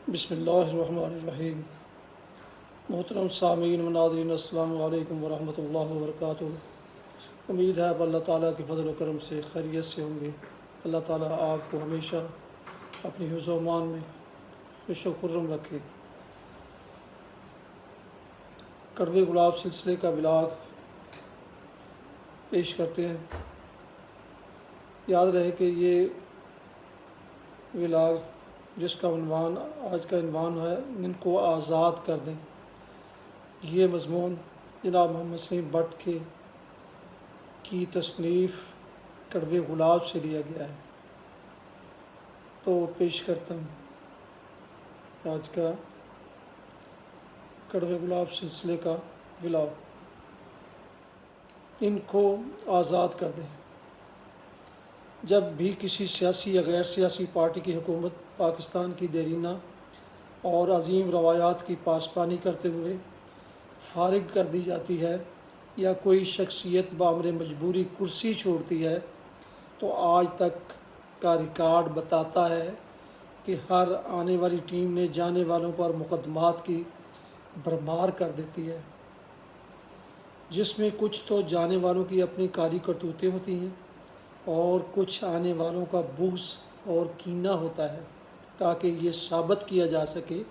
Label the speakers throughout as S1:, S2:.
S1: بسم اللہ الرحمن الرحیم۔ محترم سامعین و ناظرین، السلام علیکم ورحمۃ اللہ وبرکاتہ۔ امید ہے اب اللہ تعالیٰ کے فضل و کرم سے خیریت سے ہوں گے۔ اللہ تعالیٰ آپ کو ہمیشہ اپنی حفظ و امان میں خوش و خرم رکھے۔ کڑوے گلاب سلسلے کا ولاگ پیش کرتے ہیں۔ یاد رہے کہ یہ ولاگ جس کا عنوان آج کا عنوان ہے ان کو آزاد کر دیں، یہ مضمون جناب محمد سلیم بٹ کی تصنیف کڑوے گلاب سے لیا گیا ہے۔ تو پیش کرتا ہوں آج کا کڑوے گلاب سلسلے کا ولاگ، ان کو آزاد کر دیں۔ جب بھی کسی سیاسی یا غیر سیاسی پارٹی کی حکومت پاکستان کی دیرینہ اور عظیم روایات کی پاسبانی کرتے ہوئے فارغ کر دی جاتی ہے یا کوئی شخصیت بامر مجبوری کرسی چھوڑتی ہے، تو آج تک کا ریکارڈ بتاتا ہے کہ ہر آنے والی ٹیم نے جانے والوں پر مقدمات کی بھرمار کر دیتی ہے، جس میں کچھ تو جانے والوں کی اپنی کاری کرتوتیں ہوتی ہیں اور کچھ آنے والوں کا بغض اور کینہ ہوتا ہے، تاکہ یہ ثابت کیا جا سکے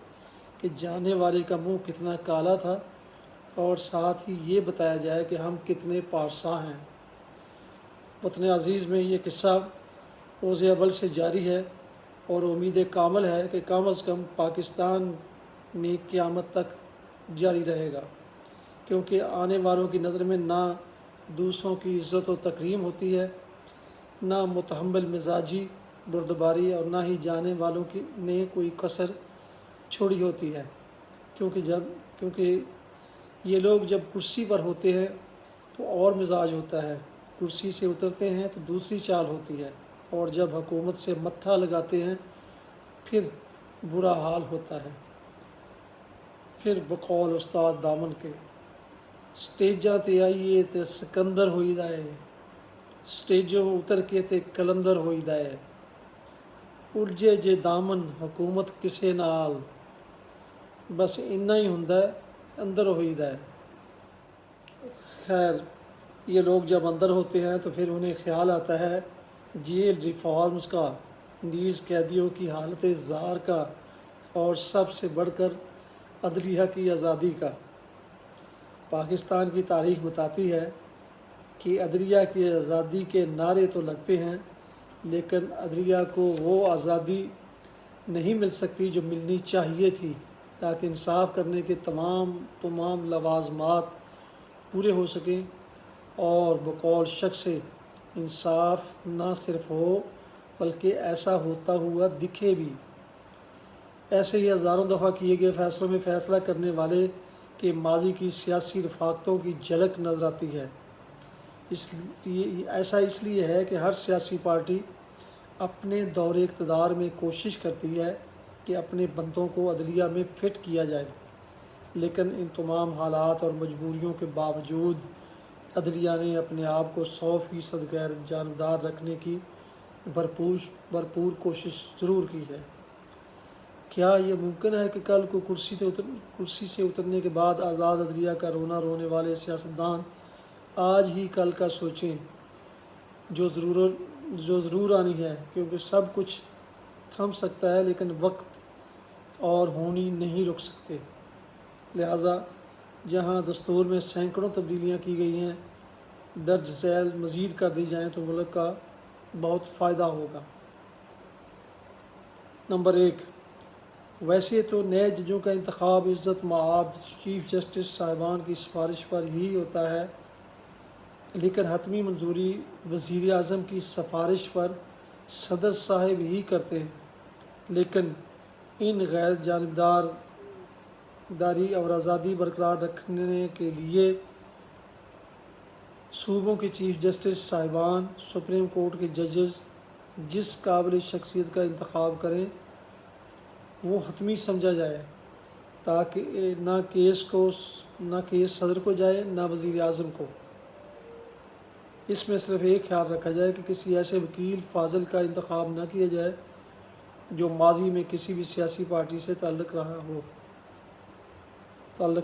S1: کہ جانے والے کا منہ کتنا کالا تھا اور ساتھ ہی یہ بتایا جائے کہ ہم کتنے پارسا ہیں۔ وطن عزیز میں یہ قصہ روز اول سے جاری ہے اور امید کامل ہے کہ کم از کم پاکستان میں قیامت تک جاری رہے گا، کیونکہ آنے والوں کی نظر میں نہ دوسروں کی عزت و تکریم ہوتی ہے، نہ متحمل مزاجی بردباری، اور نہ ہی جانے والوں نے کوئی کسر چھوڑی ہوتی ہے، کیونکہ یہ لوگ جب کرسی پر ہوتے ہیں تو اور مزاج ہوتا ہے، کرسی سے اترتے ہیں تو دوسری چال ہوتی ہے، اور جب حکومت سے متھا لگاتے ہیں پھر برا حال ہوتا ہے۔ پھر بقول استاد دامن کے سٹیجاں تے آئیے تے سکندر ہوئی دائے، سٹیجوں اتر کے تے کلندر ہوئی دائے، الجھے جے دامن حکومت کسے نال، بس اتنا ہی ہوندا ہے اندر ہوئی دائے۔ خیر، یہ لوگ جب اندر ہوتے ہیں تو پھر انہیں خیال آتا ہے جیل ریفارمز کا، نیز قیدیوں کی حالت زار کا، اور سب سے بڑھ کر عدلیہ کی آزادی کا۔ پاکستان کی تاریخ بتاتی ہے کہ عدلیہ کی آزادی کے نعرے تو لگتے ہیں، لیکن عدلیہ کو وہ آزادی نہیں مل سکتی جو ملنی چاہیے تھی، تاکہ انصاف کرنے کے تمام لوازمات پورے ہو سکیں اور بقول شخص انصاف نہ صرف ہو بلکہ ایسا ہوتا ہوا دکھے بھی۔ ایسے ہی ہزاروں دفعہ کیے گئے فیصلوں میں فیصلہ کرنے والے کے ماضی کی سیاسی رفاقتوں کی جھلک نظر آتی ہے۔ ایسا اس لیے ہے کہ ہر سیاسی پارٹی اپنے دور اقتدار میں کوشش کرتی ہے کہ اپنے بندوں کو عدلیہ میں فٹ کیا جائے، لیکن ان تمام حالات اور مجبوریوں کے باوجود عدلیہ نے اپنے آپ کو 100% غیر جانبدار رکھنے کی بھرپور کوشش ضرور کی ہے۔ کیا یہ ممکن ہے کہ کل کو کرسی سے اترنے کے بعد آزاد عدلیہ کا رونا رونے والے سیاستدان آج ہی کل کا سوچیں، جو ضرور آنی ہے، کیونکہ سب کچھ تھم سکتا ہے لیکن وقت اور ہونی نہیں رک سکتے۔ لہٰذا جہاں دستور میں سینکڑوں تبدیلیاں کی گئی ہیں، درج ذیل مزید کر دی جائیں تو ملک کا بہت فائدہ ہوگا۔ نمبر 1، ویسے تو نئے ججوں کا انتخاب عزت مآب چیف جسٹس صاحبان کی سفارش پر ہی ہوتا ہے، لیکن حتمی منظوری وزیر اعظم کی سفارش پر صدر صاحب ہی کرتے ہیں، لیکن ان غیر جانبداری اور آزادی برقرار رکھنے کے لیے صوبوں کے چیف جسٹس صاحبان، سپریم کورٹ کے ججز جس قابل شخصیت کا انتخاب کریں وہ حتمی سمجھا جائے، تاکہ نہ کیس صدر کو جائے نہ وزیر اعظم کو۔ اس میں صرف ایک خیال رکھا جائے کہ کسی ایسے وکیل فاضل کا انتخاب نہ کیا جائے جو ماضی میں کسی بھی سیاسی پارٹی سے تعلق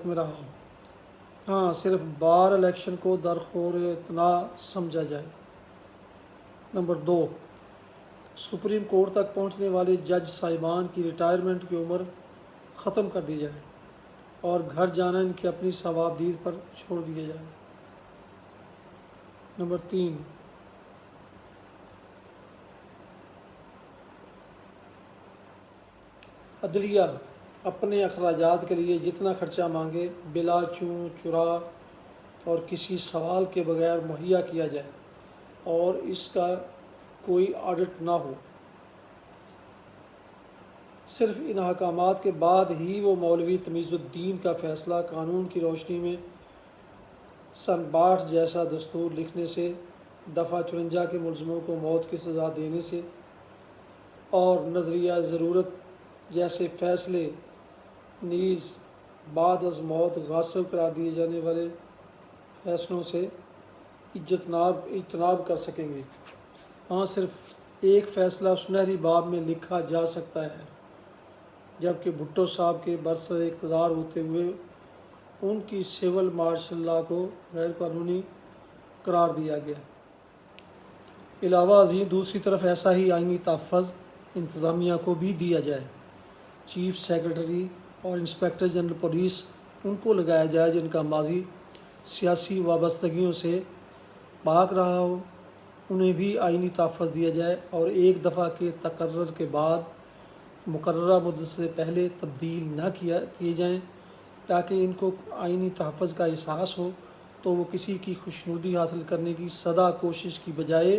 S1: میں رہا ہو۔ ہاں، صرف بار الیکشن کو درخور اطلاع سمجھا جائے۔ نمبر 2، سپریم کورٹ تک پہنچنے والے جج صاحبان کی ریٹائرمنٹ کی عمر ختم کر دی جائے اور گھر جانا ان کی اپنی ثوابدید پر چھوڑ دیا جائے۔ نمبر 3، عدلیہ اپنے اخراجات کے لیے جتنا خرچہ مانگے بلا چوں چرا اور کسی سوال کے بغیر مہیا کیا جائے اور اس کا کوئی آڈٹ نہ ہو۔ صرف ان احکامات کے بعد ہی وہ مولوی تمیز الدین کا فیصلہ قانون کی روشنی میں سن 62 جیسا دستور لکھنے سے، دفعہ 54 کے ملزموں کو موت کی سزا دینے سے اور نظریہ ضرورت جیسے فیصلے نیز بعد از موت غاصب قرار دیے جانے والے فیصلوں سے اجتناب کر سکیں گے۔ ہاں، صرف ایک فیصلہ سنہری باب میں لکھا جا سکتا ہے، جبکہ بھٹو صاحب کے برسر اقتدار ہوتے ہوئے ان کی سول مارشل لاء کو غیر قانونی قرار دیا گیا۔ علاوہ ازیں دوسری طرف ایسا ہی آئینی تحفظ انتظامیہ کو بھی دیا جائے۔ چیف سیکرٹری اور انسپکٹر جنرل پولیس ان کو لگایا جائے جن کا ماضی سیاسی وابستگیوں سے پاک رہا ہو، انہیں بھی آئینی تحفظ دیا جائے اور ایک دفعہ کے تقرر کے بعد مقررہ مدت سے پہلے تبدیل نہ کیے جائیں، تاکہ ان کو آئینی تحفظ کا احساس ہو تو وہ کسی کی خوشنودی حاصل کرنے کی سدا کوشش کی بجائے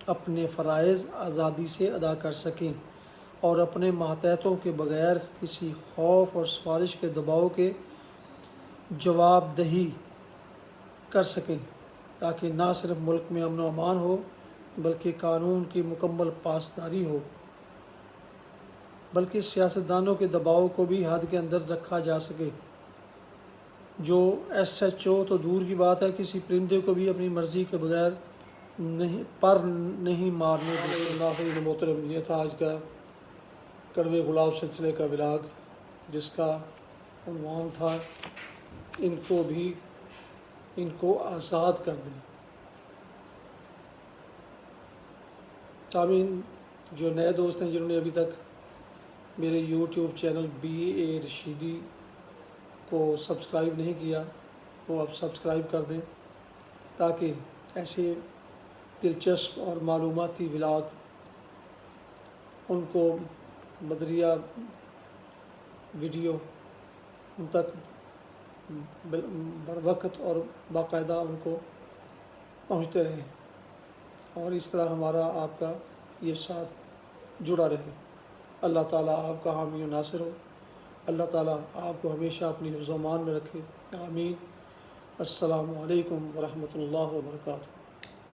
S1: اپنے فرائض آزادی سے ادا کر سکیں اور اپنے ماتحتوں کے بغیر کسی خوف اور سفارش کے دباؤ کے جواب دہی کر سکیں، تاکہ نہ صرف ملک میں امن و امان ہو بلکہ قانون کی مکمل پاسداری ہو، بلکہ سیاستدانوں کے دباؤ کو بھی حد کے اندر رکھا جا سکے۔ جو ایس ایچ او تو دور کی بات ہے، کسی پرندے کو بھی اپنی مرضی کے بغیر نہیں مارنے دیتے۔ ناظرین محترم، یہ تھا آج کا کڑوے گلاب سلسلے کا ولاگ، جس کا عنوان تھا ان کو آزاد کر دیں۔ سامعین، جو نئے دوست ہیں جنہوں نے ابھی تک میرے یوٹیوب چینل BA رشیدی کو سبسکرائب نہیں کیا، وہ اب سبسکرائب کر دیں تاکہ ایسے دلچسپ اور معلوماتی ولاگ ان کو بدریہ ویڈیو ان تک بر وقت اور باقاعدہ ان کو پہنچتے رہیں اور اس طرح ہمارا آپ کا یہ ساتھ جڑا رہے۔ اللہ تعالیٰ آپ کا حامی و ناصر ہو۔ اللہ تعالیٰ آپ کو ہمیشہ اپنی حفظ و امان میں رکھے۔ آمین۔ السلام علیکم ورحمۃ اللہ وبرکاتہ۔